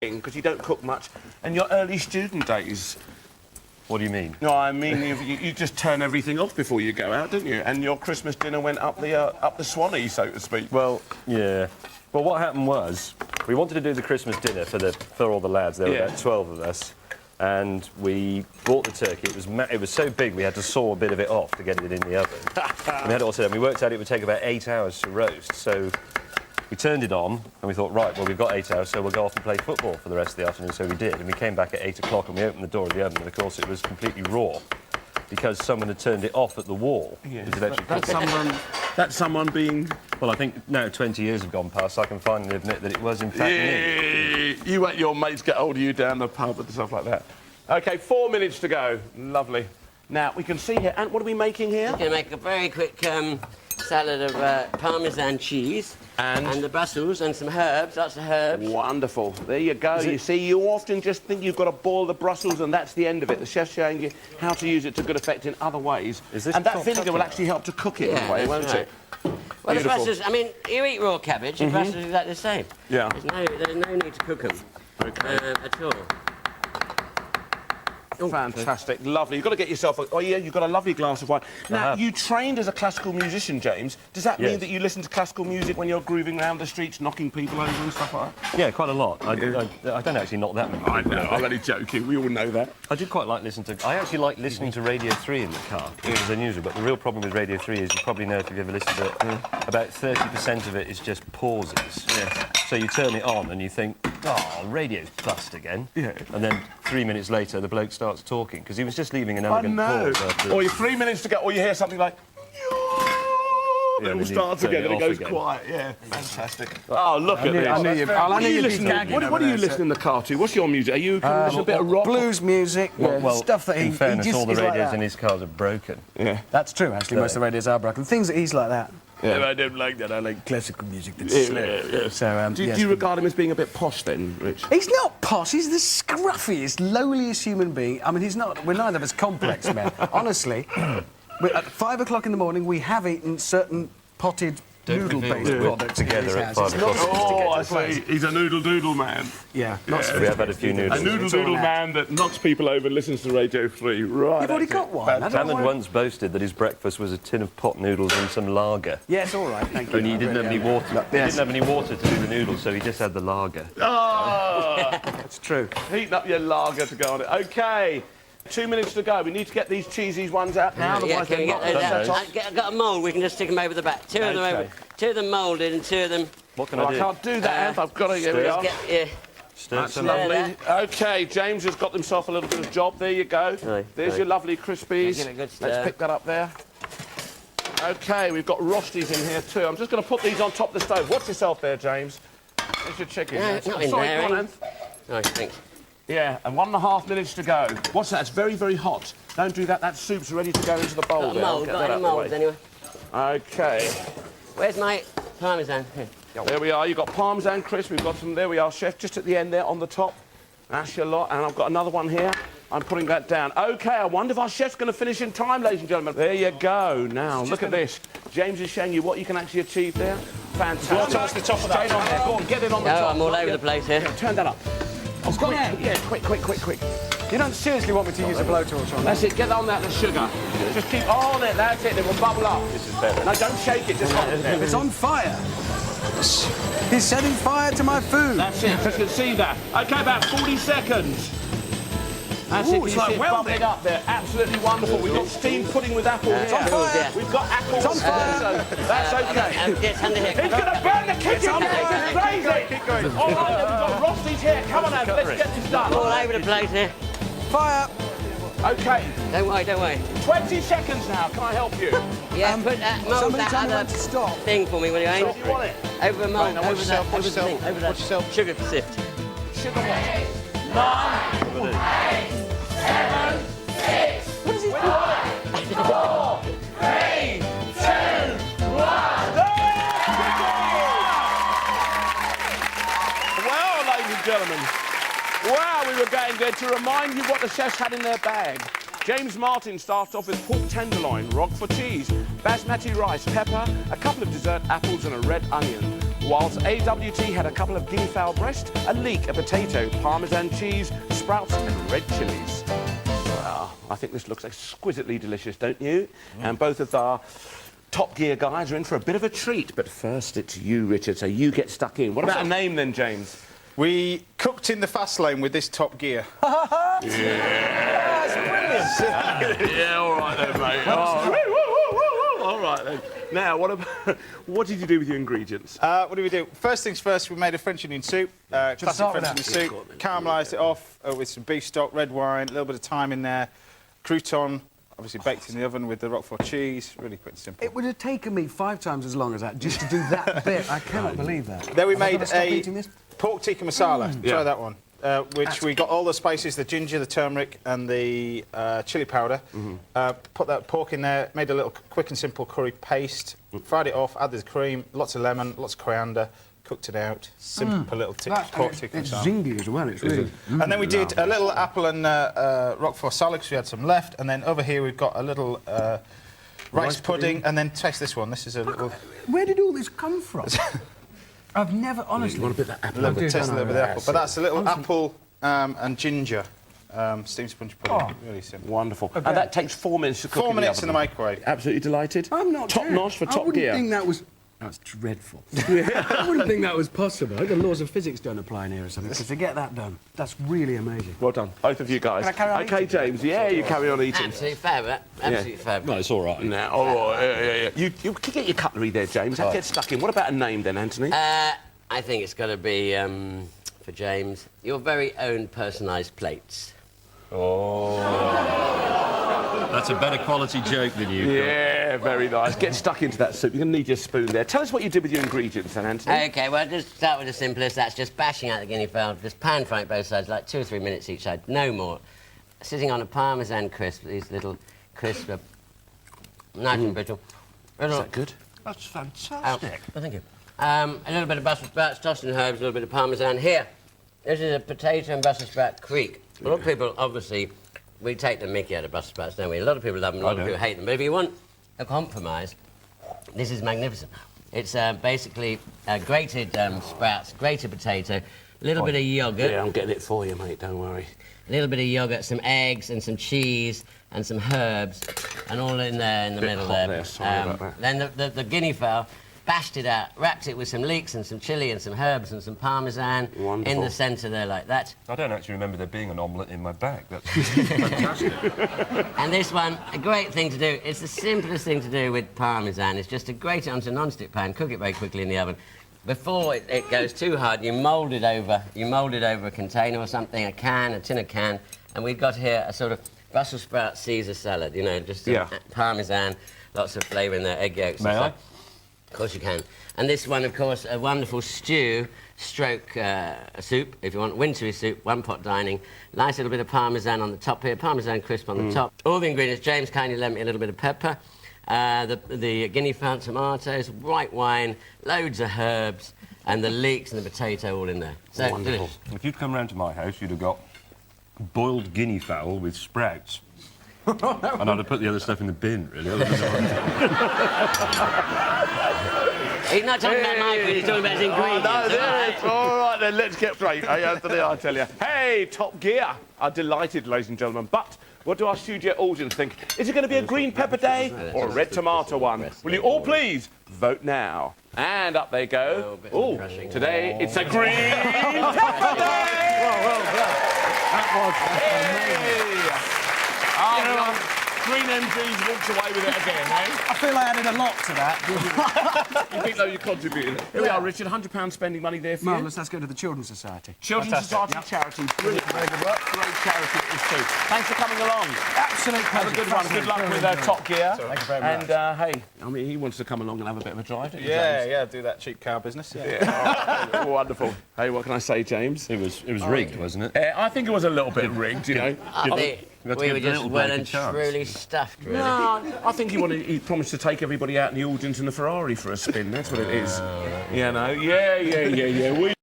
because you don't cook much, and your early student days. What do you mean? No, I mean you just turn everything off before you go out, didn't you? And your Christmas dinner went up the Swanee, so to speak. Well, yeah. Well, what happened was we wanted to do the Christmas dinner for all the lads. There were about 12 of us, and we bought the turkey. It was so big we had to saw a bit of it off to get it in the oven. We had it all set up. We worked out it would take about 8 hours to roast, so we turned it on and we thought, right, well, we've got 8 hours, so we'll go off and play football for the rest of the afternoon. So we did, and we came back at 8 o'clock and we opened the door of the oven, and of course it was completely raw because someone had turned it off at the wall. Yeah. That's someone being... Well, I think now 20 years have gone past, so I can finally admit that it was in fact me. You let your mates get hold of you down the pub and stuff like that. OK, 4 minutes to go. Lovely. Now, we can see here... And what are we making here? We're going to make a very quick salad of Parmesan cheese. And the Brussels and some herbs, lots of herbs. Wonderful. There you go. You see, you often just think you've got to boil the Brussels and that's the end of it. The chef's showing you how to use it to good effect in other ways. And that vinegar will actually help to cook it in a way, won't it? Well, the Brussels, I mean, you eat raw cabbage, the Brussels is exactly the same. Yeah. There's no need to cook them at all. Oh, fantastic, lovely. You've got to get yourself you've got a lovely glass of wine. Now, you trained as a classical musician, James. Does that mean that you listen to classical music when you're grooving around the streets, knocking people over and stuff like that? Yeah, quite a lot. I don't actually knock that many people. I know, I'm only joking. We all know that. I did quite like listening to... I actually like listening to Radio 3 in the car, which is unusual, but the real problem with Radio 3 is, you probably know if you've ever listened to it, about 30% of it is just pauses. Yes. So you turn it on and you think, oh, radio's bust again. Yeah. And then 3 minutes later, the bloke starts talking, because he was just leaving an elegant pause after... Or you're 3 minutes to go, or you hear something like... Then it all starts again and it goes quiet. Yeah, fantastic. Oh, look at this. What do you listen in the car to? What's your music? Are you listen a bit of rock? Blues music, stuff that in fairness, all the radios in his cars are broken. Yeah. That's true, actually. Most of the radios are broken. Things that he's like that. Yeah. I don't like that. I like classical music that's slow. So, do you regard him as being a bit posh, then, Rich? He's not posh. He's the scruffiest, lowliest human being. I mean, he's not... We're neither of us complex men. Honestly, at 5 o'clock in the morning, we have eaten certain potted noodle-based products together at 5 o'clock. Oh, I see. He's a noodle-doodle man. Yeah. We have had a few noodles. A noodle-doodle man that knocks people over and listens to Radio 3. Right. You've already got one. Hammond once boasted that his breakfast was a tin of pot noodles and some lager. Yeah, it's all right, thank you. Only he didn't have any water. He didn't have any water to do the noodles, so he just had the lager. Oh! That's true. Heating up your lager to go on it. OK. 2 minutes to go. We need to get these cheesy ones out now. Yeah, can we get those out? I've got a mould. We can just stick them over the back. Two of them moulded and 2 of them... What can I do? I can't do that, I've got to... Here we are. That's lovely. OK, James has got himself a little bit of job. There you go. There's your lovely crispies. Let's pick that up there. OK, we've got rosties in here too. I'm just going to put these on top of the stove. Watch yourself there, James. There's your chicken. No, it's not in there. Nice, thanks. Yeah, and 1.5 minutes to go. What's that? It's very, very hot. Don't do that. That soup's ready to go into the bowl. Got any moulds anyway. OK. Where's my Parmesan? There we are. You've got Parmesan crisp. We've got some... There we are, Chef, just at the end there on the top. That's your lot. And I've got another one here. I'm putting that down. OK, I wonder if our chef's going to finish in time, ladies and gentlemen. There you go. Now, look at this. James is showing you what you can actually achieve there. Fantastic. Well, touch the top of that. Straight on there. Go on, get it on the top. I'm all over the place here. Turn that up. I've got it. Yeah, quick. You don't seriously want me to use a blowtorch on that? That's it, get on that, the sugar. Just keep on it, that's it, it will bubble up. This is better. No, don't shake it, just hold it there. It's on fire. He's setting fire to my food. That's it, you can see that. OK, about 40 seconds. That's it, it's like bubbling up there. Absolutely wonderful. We've got steamed pudding with apples. It's on fire. We've got apples. It's on fire. So that's OK. It's under here. He's going to burn the kitchen down. It's crazy. Keep going. All right, then, we've got Rosty's here. Come on, Anne, let's get this done. All over the place here. Fire. OK. Don't worry. 20 seconds now. Can I help you? Yeah, put that mould, that other thing for me, will you, Aim? So you want it? Over the mould, Right, over that sugar sift. Sugar what? 9, 8, 7, 6. What is he doing? 4, 3, 2, 1. Well, ladies and gentlemen, wow, we were going there to remind you what the chefs had in their bag. James Martin started off with pork tenderloin, Roquefort cheese, basmati rice, pepper, a couple of dessert apples and a red onion. whilst AWT had a couple of guinea fowl breast, a leek, a potato, parmesan cheese, sprouts and red chillies. Well, I think this looks exquisitely delicious, don't you? And both of our Top Gear guys are in for a bit of a treat. But first, it's you, Richard, so you get stuck in. What about a name then, James? We cooked in the fast lane with this Top Gear. That's brilliant. Yeah, all right then, mate. All right then. Now, what did you do with your ingredients? What did we do? First things first, we made a French onion soup. Classic French onion soup. Caramelised it off with some beef stock, red wine, a little bit of thyme in there. Crouton, obviously baked in the oven with the Roquefort cheese. Really quick and simple. It would have taken me 5 times as long as that just to do that bit. I cannot believe that. Then we made a pork tikka masala. Try that one. Which we got all the spices, the ginger, the turmeric and the chilli powder. Put that pork in there, made a little quick and simple curry paste, fried it off, added the cream, lots of lemon, lots of coriander, cooked it out. Simple little pork tikka masala. It's zingy as well, it's really... And then we did a little apple and Roquefort salad because we had some left. And then over here we've got a little rice pudding. And then taste this one. This is a little... Where did all this come from? I've never, honestly... You want a bit of that apple? Taste a little bit of the apple. But that's a little apple and ginger steamed sponge pudding. Really simple. Wonderful. And that takes 4 minutes to cook 4 minutes in the microwave. Absolutely delighted. I'm not Top-notch for Top Gear. I wouldn't think that was... That's dreadful. I wouldn't think that was possible. The laws of physics don't apply in here or something. So to get that done, that's really amazing. Well done, both of you guys. Can I carry on okay, eating? James, yeah, you carry on eating. Absolutely fab, absolutely fab. No, it's all right. Now, all right, yeah. You can get your cutlery there, James. That gets stuck in. What about a name then, Anthony? I think it's got to be, for James, your very own personalised plates. That's a better quality joke than you. Yeah, very nice. Get stuck into that soup. You're going to need your spoon there. Tell us what you did with your ingredients then, Anthony. OK, well, just start with the simplest. That's just bashing out the guinea fowl. Just pan-fry both sides, like 2 or 3 minutes each side, no more. Sitting on a parmesan crisp, these little crisps are nice and brittle. Is that good? That's fantastic. Oh, thank you. A little bit of Brussels sprouts, tossed in herbs, a little bit of parmesan. Here, this is a potato and Brussels sprout creek. A lot of people, obviously, we take the mickey out of Brussels sprouts, don't we? A lot of people love them, a lot of people hate them. But if you want a compromise, this is magnificent. It's basically grated sprouts, grated potato, a little bit of yoghurt. Yeah, I'm getting it for you, mate, don't worry. A little bit of yoghurt, some eggs and some cheese and some herbs, and all in there in the middle there. Sorry about that. Then the guinea fowl, bashed it out, wrapped it with some leeks and some chilli and some herbs and some parmesan. Wonderful. In the centre there like that. I don't actually remember there being an omelette in my bag. That's fantastic. And this one, a great thing to do. It's the simplest thing to do with parmesan. It's just to grate it onto a non-stick pan, cook it very quickly in the oven. Before it goes too hard, you mould it over. You mould it over a container or something, a can, a tin of can, and we've got here a sort of Brussels sprout Caesar salad. You know, just parmesan, lots of flavour in there, egg yolks. May I? Of course you can. And this one, of course, a wonderful stew, stroke a soup, if you want, wintry soup, one pot dining. Nice little bit of parmesan on the top here, parmesan crisp on the top. All the ingredients. James kindly lent me a little bit of pepper. The guinea fowl tomatoes, white wine, loads of herbs, and the leeks and the potato all in there. So, wonderful. If you'd come round to my house, you'd have got boiled guinea fowl with sprouts. And I'd have put the other stuff in the bin, really. He's not talking about my food, he's talking about his ingredients. All right, then, let's get straight. Hey, Anthony, I tell you. Hey, Top Gear. I'm delighted, ladies and gentlemen, but what do our studio audience think? Is it going to be a green pepper day or a red tomato one? Will you all please vote now? And up they go. Oh, today it's a green pepper day! Well done. That was amazing. Green MGs walks away with it again, eh? I feel I added a lot to that. You think, though, you contributed. Here we are, Richard, £100 spending money there for you. Marvellous, let's go to the Children's Society. Children's Society charity. Brilliant, very good work. Great charity it is too. Thanks for coming along. Absolute pleasure. Have a good one. Good luck with Top Gear. Thank you very much. And, hey, I mean, he wants to come along and have a bit of a drive, don't you, James? Yeah, do that cheap car business. Wonderful. Hey, what can I say, James? It was rigged, wasn't it? I think it was a little bit rigged, you know. I think Let's we give were it a just little well break and and chance. truly stuffed, really. No, I think he promised to take everybody out in the audience in the Ferrari for a spin. That's what it is. You know, yeah.